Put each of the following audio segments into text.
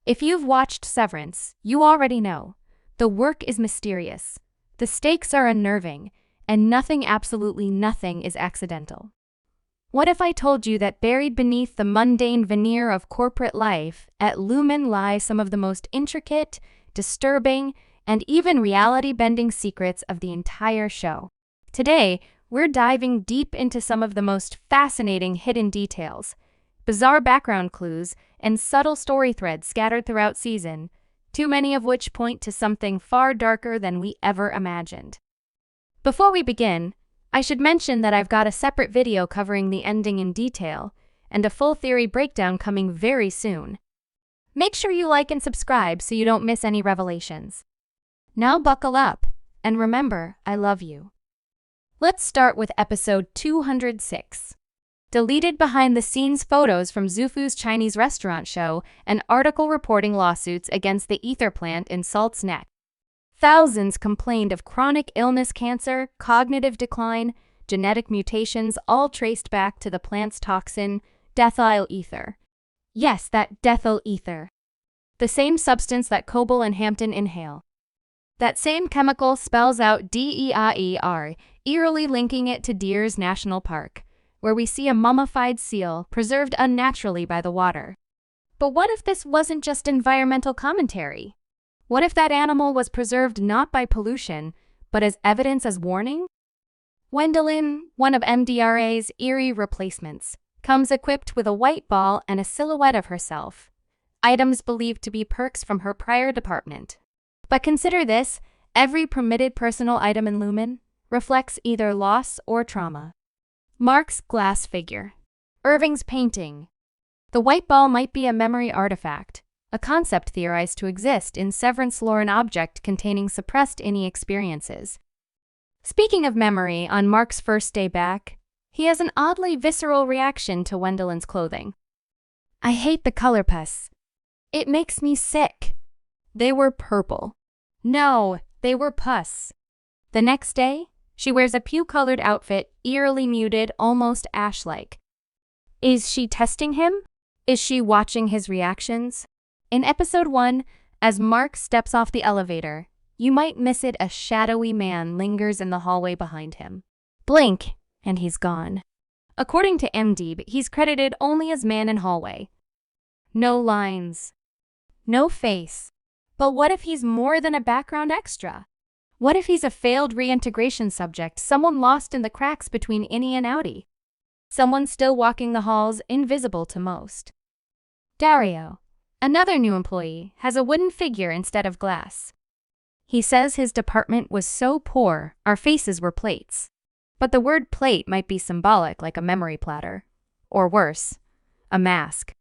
If you've watched Severance, you already know. The work is mysterious, the stakes are unnerving, and nothing, absolutely nothing, is accidental. What if I told you that buried beneath the mundane veneer of corporate life at Lumon lie some of the most intricate, disturbing, and even reality-bending secrets of the entire show? Today, we're diving deep into some of the most fascinating hidden details, bizarre background clues, and subtle story threads scattered throughout season, too many of which point to something far darker than we ever imagined. Before we begin, I should mention that I've got a separate video covering the ending in detail, and a full theory breakdown coming very soon. Make sure you like and subscribe so you don't miss any revelations. Now buckle up, and remember, I love you. Let's start with episode 206. Deleted behind-the-scenes photos from Zufu's Chinese restaurant show, an article reporting lawsuits against the ether plant in Salt's Neck. Thousands complained of chronic illness, cancer, cognitive decline, genetic mutations, all traced back to the plant's toxin, dethyl ether. Yes, that dethyl ether. The same substance that Coble and Hampton inhale. That same chemical spells out DEIER, eerily linking it to Deers National Park, where we see a mummified seal preserved unnaturally by the water. But what if this wasn't just environmental commentary? What if that animal was preserved not by pollution, but as evidence, as warning? Wendelin, one of MDRA's eerie replacements, comes equipped with a white ball and a silhouette of herself, items believed to be perks from her prior department. But consider this, every permitted personal item in Lumon reflects either loss or trauma. Mark's glass figure. Irving's painting. The white ball might be a memory artifact, a concept theorized to exist in Severance lore, an object containing suppressed innie experiences. Speaking of memory, on Mark's first day back, he has an oddly visceral reaction to Wendelin's clothing. I hate the color pus. It makes me sick. They were purple. No, they were pus. The next day, she wears a pew-colored outfit, eerily muted, almost ash-like. Is she testing him? Is she watching his reactions? In episode 1, as Mark steps off the elevator, you might miss it, a shadowy man lingers in the hallway behind him. Blink, and he's gone. According to MDB, he's credited only as man in hallway. No lines. No face. But what if he's more than a background extra? What if he's a failed reintegration subject, someone lost in the cracks between innie and outie? Someone still walking the halls, invisible to most. Dario, another new employee, has a wooden figure instead of glass. He says his department was so poor, our faces were plates. But the word plate might be symbolic, like a memory platter. Or worse, a mask.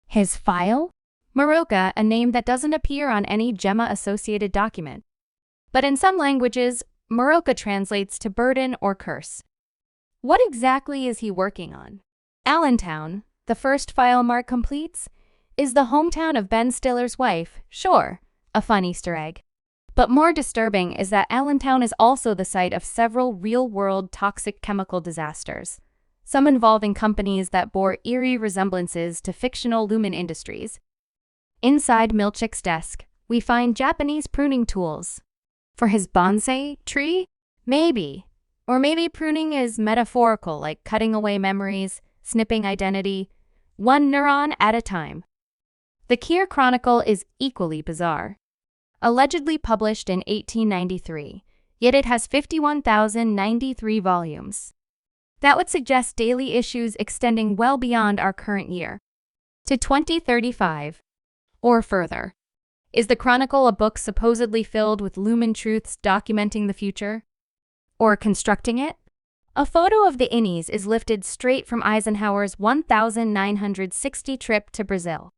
His file? Maroka, a name that doesn't appear on any Gemma-associated document. But in some languages, Maroka translates to burden or curse. What exactly is he working on? Allentown, the first file Mark completes, is the hometown of Ben Stiller's wife. Sure, a fun Easter egg. But more disturbing is that Allentown is also the site of several real-world toxic chemical disasters, some involving companies that bore eerie resemblances to fictional Lumon Industries. Inside Milchick's desk, we find Japanese pruning tools. For his bonsai tree? Maybe. Or maybe pruning is metaphorical, like cutting away memories, snipping identity, one neuron at a time. The Kier Chronicle is equally bizarre. Allegedly published in 1893, yet it has 51,093 volumes. That would suggest daily issues extending well beyond our current year, to 2035, or further. Is the Chronicle a book supposedly filled with Lumon truths documenting the future? Or constructing it? A photo of the innies is lifted straight from Eisenhower's 1960 trip to Brazil.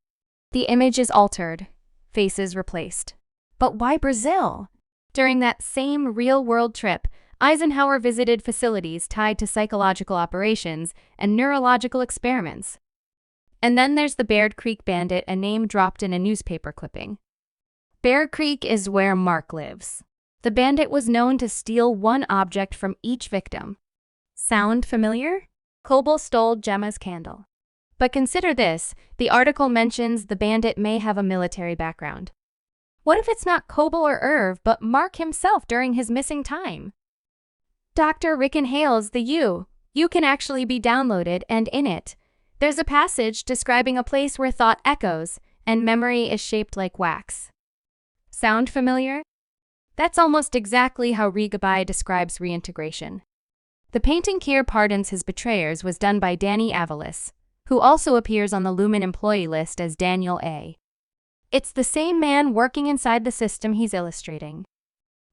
The image is altered, faces replaced. But why Brazil? During that same real-world trip, Eisenhower visited facilities tied to psychological operations and neurological experiments. And then there's the Bear Creek Bandit, a name dropped in a newspaper clipping. Bear Creek is where Mark lives. The bandit was known to steal one object from each victim. Sound familiar? Coble stole Gemma's candle. But consider this, the article mentions the bandit may have a military background. What if it's not Coble or Irv, but Mark himself during his missing time? Dr. Rickon Hale's The You can actually be downloaded, and in it, there's a passage describing a place where thought echoes and memory is shaped like wax. Sound familiar? That's almost exactly how Rigabai describes reintegration. The painting Kier pardons his betrayers was done by Danny Avalis, who also appears on the Lumon employee list as Daniel A. It's the same man working inside the system he's illustrating.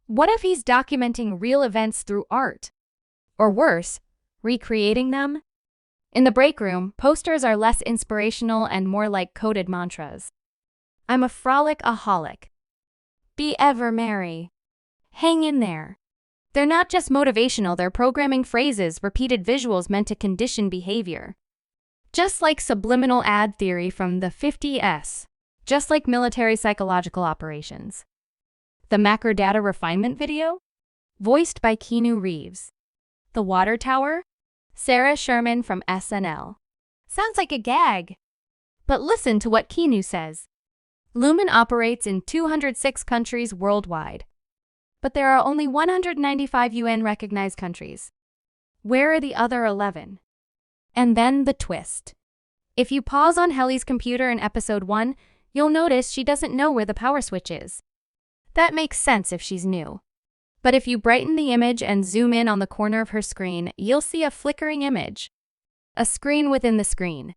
What if he's documenting real events through art? Or worse, recreating them? In the break room, posters are less inspirational and more like coded mantras. I'm a frolic-aholic. Be ever merry. Hang in there. They're not just motivational, they're programming phrases, repeated visuals meant to condition behavior. Just like subliminal ad theory from the 50s. Just like military psychological operations. The macro data refinement video? Voiced by Keanu Reeves. The water tower? Sarah Sherman from SNL. Sounds like a gag. But listen to what Keanu says. Lumon operates in 206 countries worldwide. But there are only 195 UN-recognized countries. Where are the other 11? And then the twist. If you pause on Helly's computer in episode 1, you'll notice she doesn't know where the power switch is. That makes sense if she's new. But if you brighten the image and zoom in on the corner of her screen, you'll see a flickering image. A screen within the screen.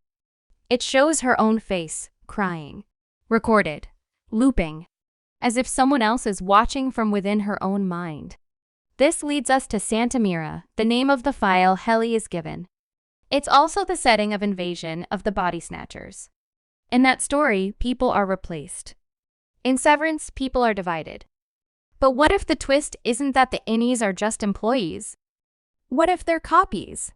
It shows her own face, crying. Recorded. Looping. As if someone else is watching from within her own mind. This leads us to Santa Mira, the name of the file Helly is given. It's also the setting of Invasion of the Body Snatchers. In that story, people are replaced. In Severance, people are divided. But what if the twist isn't that the innies are just employees? What if they're copies?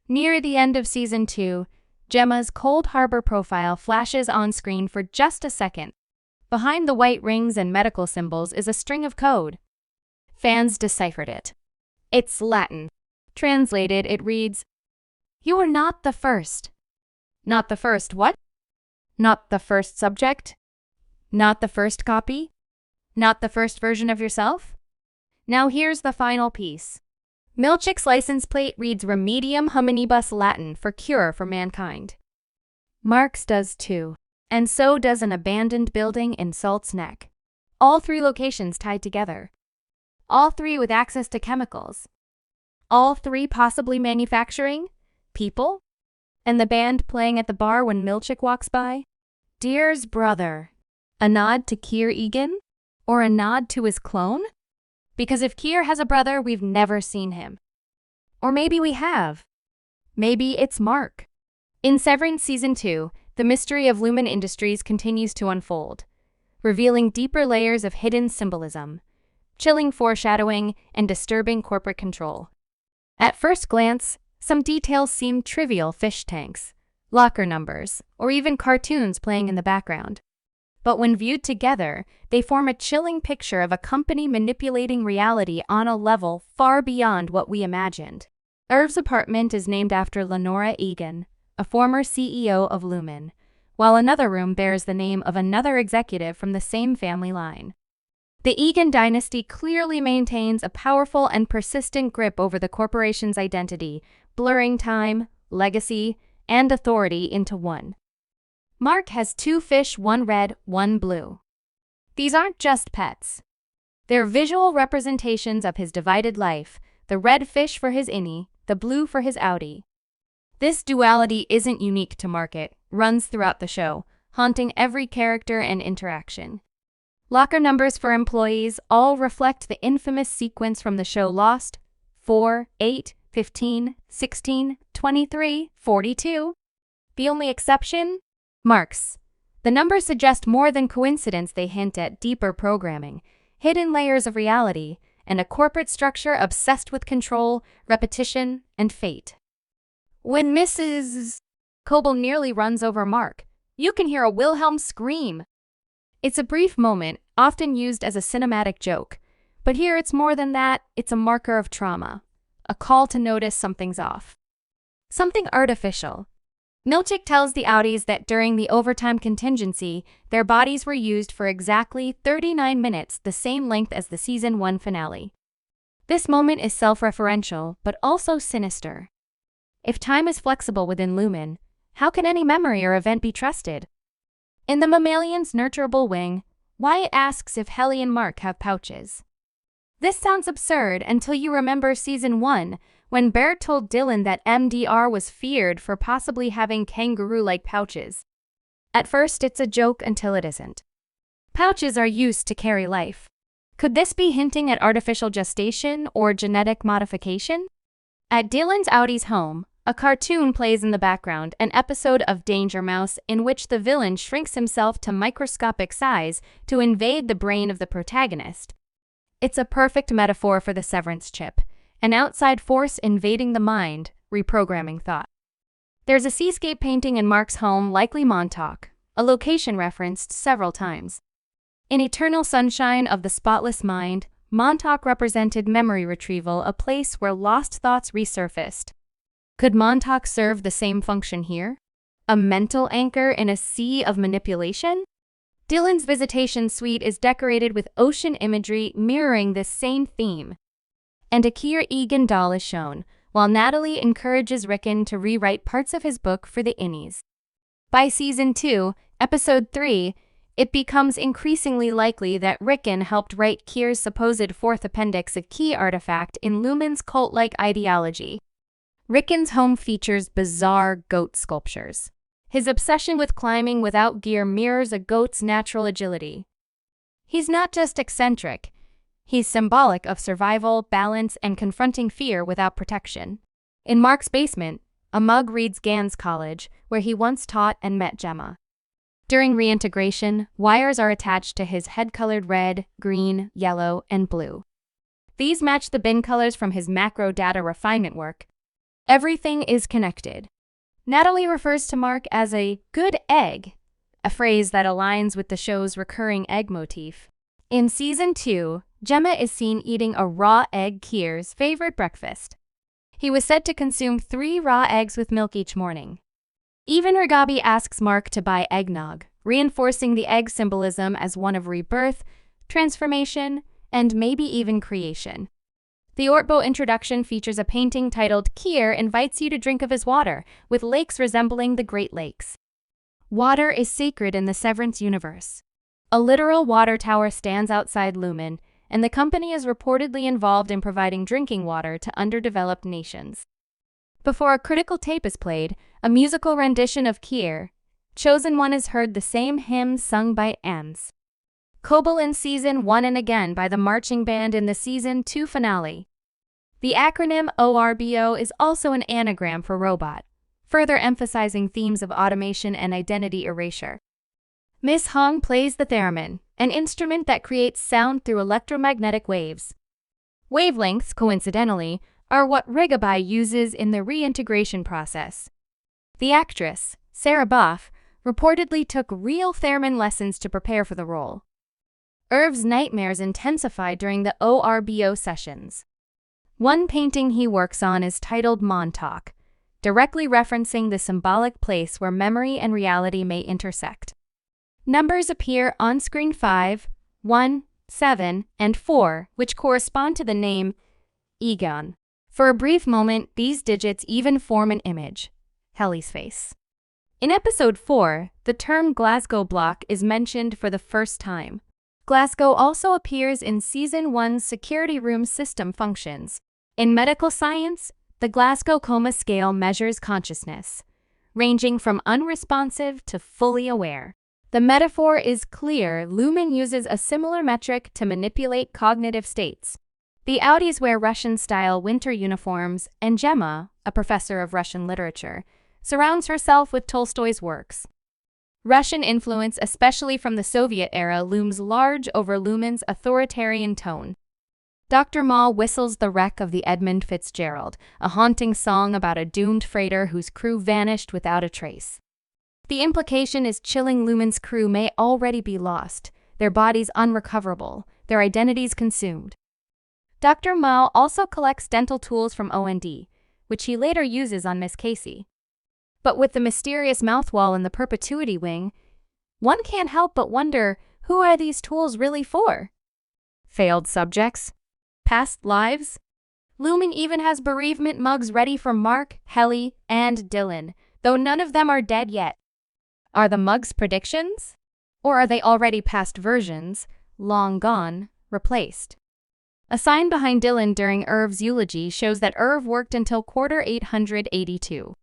Near the end of Season 2, Gemma's Cold Harbor profile flashes on screen for just a second. Behind the white rings and medical symbols is a string of code. Fans deciphered it. It's Latin. Translated, it reads, "You are not the first." Not the first what? Not the first subject? Not the first copy? Not the first version of yourself? Now here's the final piece. Milchick's license plate reads Remedium Hominibus Latin for cure for mankind. Mark's does too. And so does an abandoned building in Salt's Neck. All 3 locations tied together. All 3 with access to chemicals. All 3 possibly manufacturing? People? And the band playing at the bar when Milchick walks by? Dear's brother. A nod to Kier Egan? Or a nod to his clone? Because if Kier has a brother, we've never seen him. Or maybe we have. Maybe it's Mark. In Severance Season 2, the mystery of Lumon Industries continues to unfold, revealing deeper layers of hidden symbolism, chilling foreshadowing, and disturbing corporate control. At first glance, some details seem trivial: fish tanks, locker numbers, or even cartoons playing in the background. But when viewed together, they form a chilling picture of a company manipulating reality on a level far beyond what we imagined. Irv's apartment is named after Lenora Egan, a former CEO of Lumon, while another room bears the name of another executive from the same family line. The Egan dynasty clearly maintains a powerful and persistent grip over the corporation's identity, blurring time, legacy, and authority into one. Mark has 2 fish, one red, one blue. These aren't just pets. They're visual representations of his divided life, the red fish for his innie, the blue for his outie. This duality isn't unique to Mark, it runs throughout the show, haunting every character and interaction. Locker numbers for employees all reflect the infamous sequence from the show Lost: 4, 8, 15, 16, 23, 42. The only exception? Mark's. The numbers suggest more than coincidence, they hint at deeper programming, hidden layers of reality, and a corporate structure obsessed with control, repetition, and fate. When Mrs. Coble nearly runs over Mark, you can hear a Wilhelm scream. It's a brief moment, often used as a cinematic joke, but here it's more than that. It's a marker of trauma, a call to notice something's off. Something artificial. Milchick tells the Audis that during the overtime contingency, their bodies were used for exactly 39 minutes, the same length as the season 1 finale. This moment is self-referential, but also sinister. If time is flexible within Lumon, how can any memory or event be trusted? In the mammalion's nurturable wing, Wyatt asks if Helly and Mark have pouches. This sounds absurd until you remember season 1, when Bear told Dylan that MDR was feared for possibly having kangaroo-like pouches. At first, it's a joke until it isn't. Pouches are used to carry life. Could this be hinting at artificial gestation or genetic modification? At Dylan's Audie's home, a cartoon plays in the background, an episode of Danger Mouse in which the villain shrinks himself to microscopic size to invade the brain of the protagonist. It's a perfect metaphor for the Severance chip, an outside force invading the mind, reprogramming thought. There's a seascape painting in Mark's home, likely Montauk, a location referenced several times. In Eternal Sunshine of the Spotless Mind, Montauk represented memory retrieval, a place where lost thoughts resurfaced. Could Montauk serve the same function here? A mental anchor in a sea of manipulation? Dylan's visitation suite is decorated with ocean imagery mirroring this same theme. And a Keir Egan doll is shown, while Natalie encourages Rickon to rewrite parts of his book for the Innies. By season 2, episode 3, it becomes increasingly likely that Rickon helped write Keir's supposed fourth appendix, a key artifact in Lumon's cult-like ideology. Rickon's home features bizarre goat sculptures. His obsession with climbing without gear mirrors a goat's natural agility. He's not just eccentric, he's symbolic of survival, balance, and confronting fear without protection. In Mark's basement, a mug reads Gans College, where he once taught and met Gemma. During reintegration, wires are attached to his head colored red, green, yellow, and blue. These match the bin colors from his macro data refinement work. Everything is connected. Natalie refers to Mark as a good egg, a phrase that aligns with the show's recurring egg motif. In season 2, Gemma is seen eating a raw egg, Keir's favorite breakfast. He was said to consume 3 raw eggs with milk each morning. Even Ragabi asks Mark to buy eggnog, reinforcing the egg symbolism as one of rebirth, transformation, and maybe even creation. The Ortbo introduction features a painting titled Keir Invites You to Drink of His Water, with lakes resembling the Great Lakes. Water is sacred in the Severance universe. A literal water tower stands outside Lumon, and the company is reportedly involved in providing drinking water to underdeveloped nations. Before a critical tape is played, a musical rendition of Keir, Chosen One, is heard, the same hymn sung by Ems Kobel in season 1 and again by the marching band in the season 2 finale. The acronym ORBO is also an anagram for robot, further emphasizing themes of automation and identity erasure. Miss Hong plays the theremin, an instrument that creates sound through electromagnetic waves. Wavelengths, coincidentally, are what Ragabi uses in the reintegration process. The actress, Sarah Boff, reportedly took real theremin lessons to prepare for the role. Irv's nightmares intensify during the ORBO sessions. One painting he works on is titled Montauk, directly referencing the symbolic place where memory and reality may intersect. Numbers appear on screen: 5, 1, 7, and 4, which correspond to the name Egon. For a brief moment, these digits even form an image: Helly's face. In episode 4, the term Glasgow block is mentioned for the first time. Glasgow also appears in season 1's security room system functions. In medical science, the Glasgow Coma Scale measures consciousness, ranging from unresponsive to fully aware. The metaphor is clear. Lumon uses a similar metric to manipulate cognitive states. The Audis wear Russian-style winter uniforms, and Gemma, a professor of Russian literature, surrounds herself with Tolstoy's works. Russian influence, especially from the Soviet era, looms large over Lumon's authoritarian tone. Dr. Ma whistles the wreck of the Edmund Fitzgerald, a haunting song about a doomed freighter whose crew vanished without a trace. The implication is chilling. Lumon's crew may already be lost, their bodies unrecoverable, their identities consumed. Dr. Ma also collects dental tools from OND, which he later uses on Miss Casey. But with the mysterious mouthwall and the perpetuity wing, one can't help but wonder, who are these tools really for? Failed subjects? Past lives? Lumon even has bereavement mugs ready for Mark, Helly, and Dylan, though none of them are dead yet. Are the mugs predictions? Or are they already past versions, long gone, replaced? A sign behind Dylan during Irv's eulogy shows that Irv worked until quarter 882.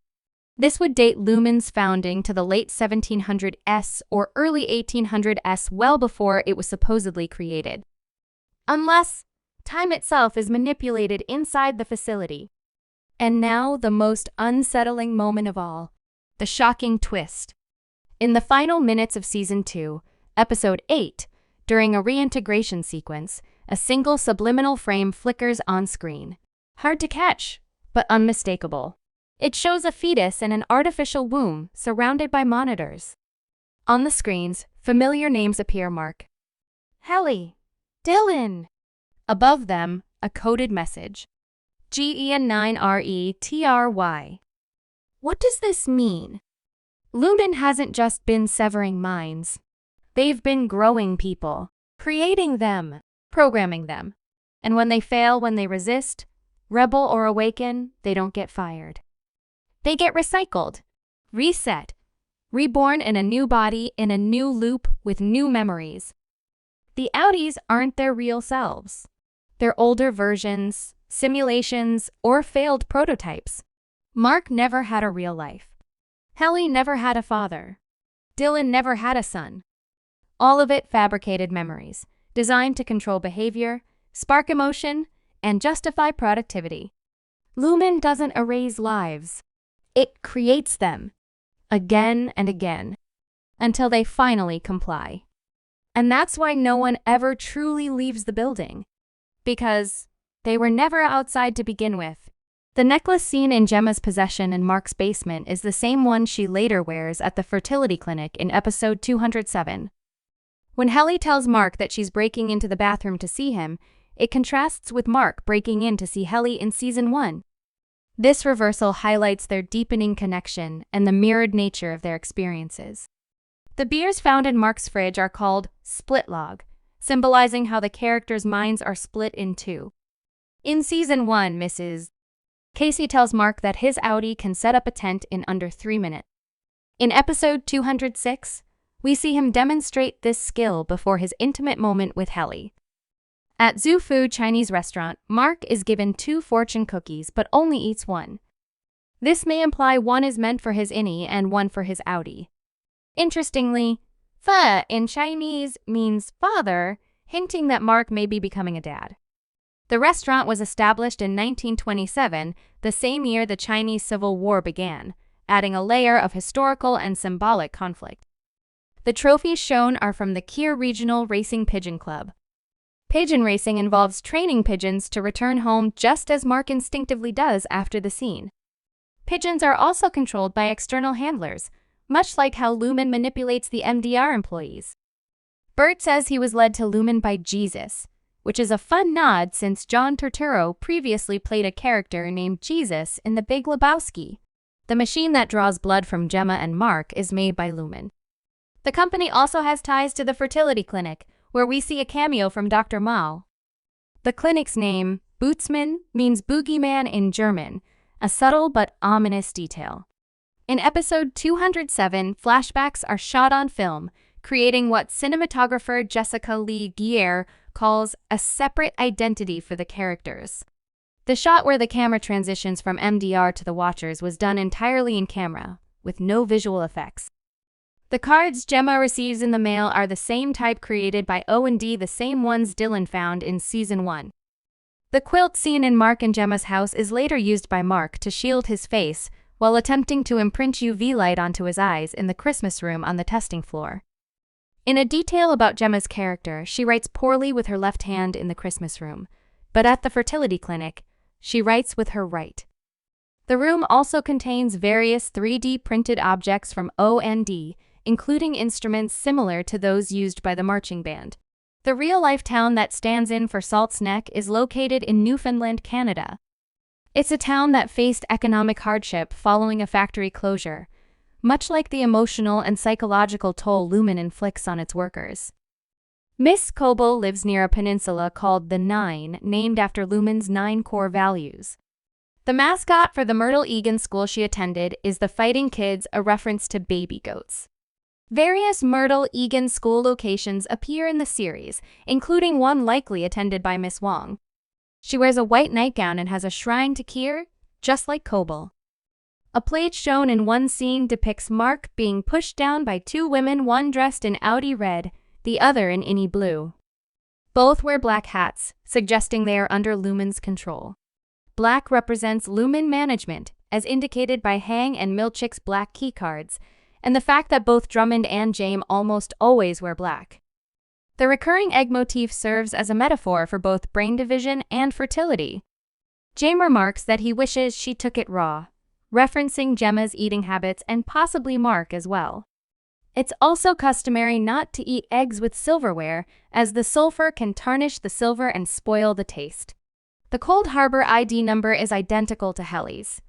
This would date Lumon's founding to the late 1700s or early 1800s, well before it was supposedly created. Unless time itself is manipulated inside the facility. And now the most unsettling moment of all, the shocking twist. In the final minutes of Season 2, Episode 8, during a reintegration sequence, a single subliminal frame flickers on screen. Hard to catch, but unmistakable. It shows a fetus in an artificial womb surrounded by monitors. On the screens, familiar names appear: Mark, Helly, Dylan. Above them, a coded message. GEN9RETRY. What does this mean? Lumon hasn't just been severing minds. They've been growing people, creating them, programming them. And when they fail, when they resist, rebel or awaken, they don't get fired. They get recycled, reset, reborn in a new body, in a new loop with new memories. The outies aren't their real selves. They're older versions, simulations, or failed prototypes. Mark never had a real life. Helly never had a father. Dylan never had a son. All of it fabricated memories, designed to control behavior, spark emotion, and justify productivity. Lumon doesn't erase lives. It creates them, again and again, until they finally comply. And that's why no one ever truly leaves the building. Because they were never outside to begin with. The necklace seen in Gemma's possession in Mark's basement is the same one she later wears at the fertility clinic in episode 207. When Helly tells Mark that she's breaking into the bathroom to see him, it contrasts with Mark breaking in to see Helly in Season 1. This reversal highlights their deepening connection and the mirrored nature of their experiences. The beers found in Mark's fridge are called split log, symbolizing how the characters' minds are split in two. In Season 1, Mrs. Casey tells Mark that his Audi can set up a tent in under 3 minutes. In episode 206, we see him demonstrate this skill before his intimate moment with Helly. At Zhu Fu Chinese restaurant, Mark is given 2 fortune cookies but only eats one. This may imply one is meant for his innie and one for his outie. Interestingly, Fa in Chinese means father, hinting that Mark may be becoming a dad. The restaurant was established in 1927, the same year the Chinese Civil War began, adding a layer of historical and symbolic conflict. The trophies shown are from the Kir Regional Racing Pigeon Club. Pigeon racing involves training pigeons to return home just as Mark instinctively does after the scene. Pigeons are also controlled by external handlers, much like how Lumon manipulates the MDR employees. Bert says he was led to Lumon by Jesus, which is a fun nod since John Turturro previously played a character named Jesus in The Big Lebowski. The machine that draws blood from Gemma and Mark is made by Lumon. The company also has ties to the fertility clinic, where we see a cameo from Dr. Mao. The clinic's name, Bootsman, means boogeyman in German, a subtle but ominous detail. In episode 207, flashbacks are shot on film, creating what cinematographer Jessica Lee Gier calls a separate identity for the characters. The shot where the camera transitions from MDR to the watchers was done entirely in camera, with no visual effects. The cards Gemma receives in the mail are the same type created by O&D, the same ones Dylan found in Season 1. The quilt seen in Mark and Gemma's house is later used by Mark to shield his face while attempting to imprint UV light onto his eyes in the Christmas room on the testing floor. In a detail about Gemma's character, she writes poorly with her left hand in the Christmas room, but at the fertility clinic, she writes with her right. The room also contains various 3D printed objects from O&D, including instruments similar to those used by the marching band. The real-life town that stands in for Salt's Neck is located in Newfoundland, Canada. It's a town that faced economic hardship following a factory closure, much like the emotional and psychological toll Lumon inflicts on its workers. Miss Kobo lives near a peninsula called the Nine, named after Lumon's 9 core values. The mascot for the Myrtle Egan school she attended is the Fighting Kids, a reference to baby goats. Various Myrtle Egan school locations appear in the series, including one likely attended by Miss Wong. She wears a white nightgown and has a shrine to Kier, just like Kobo. A plate shown in one scene depicts Mark being pushed down by 2 women, one dressed in Audi red, the other in innie blue. Both wear black hats, suggesting they are under Lumon's control. Black represents Lumon management, as indicated by Hang and Milchick's black keycards, and the fact that both Drummond and Jaime almost always wear black. The recurring egg motif serves as a metaphor for both brain division and fertility. Jaime remarks that he wishes she took it raw, referencing Gemma's eating habits and possibly Mark as well. It's also customary not to eat eggs with silverware, as the sulfur can tarnish the silver and spoil the taste. The Cold Harbor ID number is identical to Helly's,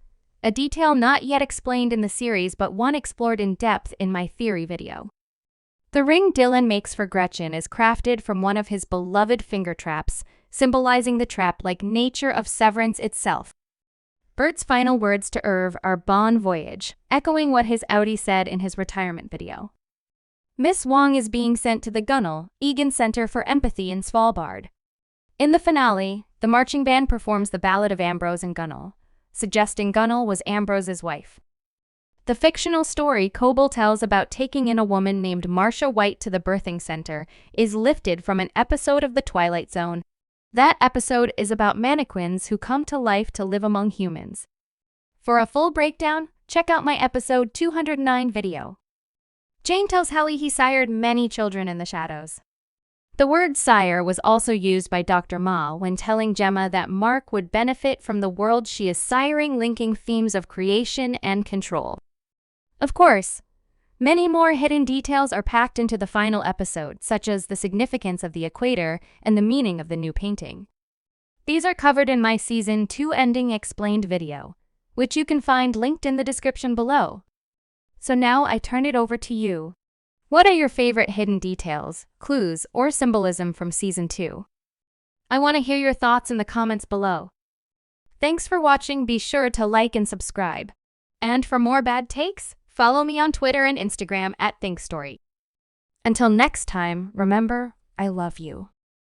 a detail not yet explained in the series but one explored in depth in my theory video. The ring Dylan makes for Gretchen is crafted from one of his beloved finger traps, symbolizing the trap-like nature of Severance itself. Bert's final words to Irv are bon voyage, echoing what his Audi said in his retirement video. Miss Wong is being sent to the Gunnell Egan Center for Empathy in Svalbard. In the finale, the marching band performs the Ballad of Ambrose and Gunnell, suggesting Gunnell was Ambrose's wife. The fictional story Kobo tells about taking in a woman named Marcia White to the birthing center is lifted from an episode of The Twilight Zone. That episode is about mannequins who come to life to live among humans. For a full breakdown, check out my episode 209 video. Jaime tells Helly he sired many children in the shadows. The word sire was also used by Dr. Ma when telling Gemma that Mark would benefit from the world she is siring, linking themes of creation and control. Of course, many more hidden details are packed into the final episode, such as the significance of the equator and the meaning of the new painting. These are covered in my Season 2 ending explained video, which you can find linked in the description below. So now I turn it over to you. What are your favorite hidden details, clues, or symbolism from Season 2? I want to hear your thoughts in the comments below. Thanks for watching. Be sure to like and subscribe. And for more bad takes, follow me on Twitter and Instagram @ThinkStory. Until next time, remember, I love you.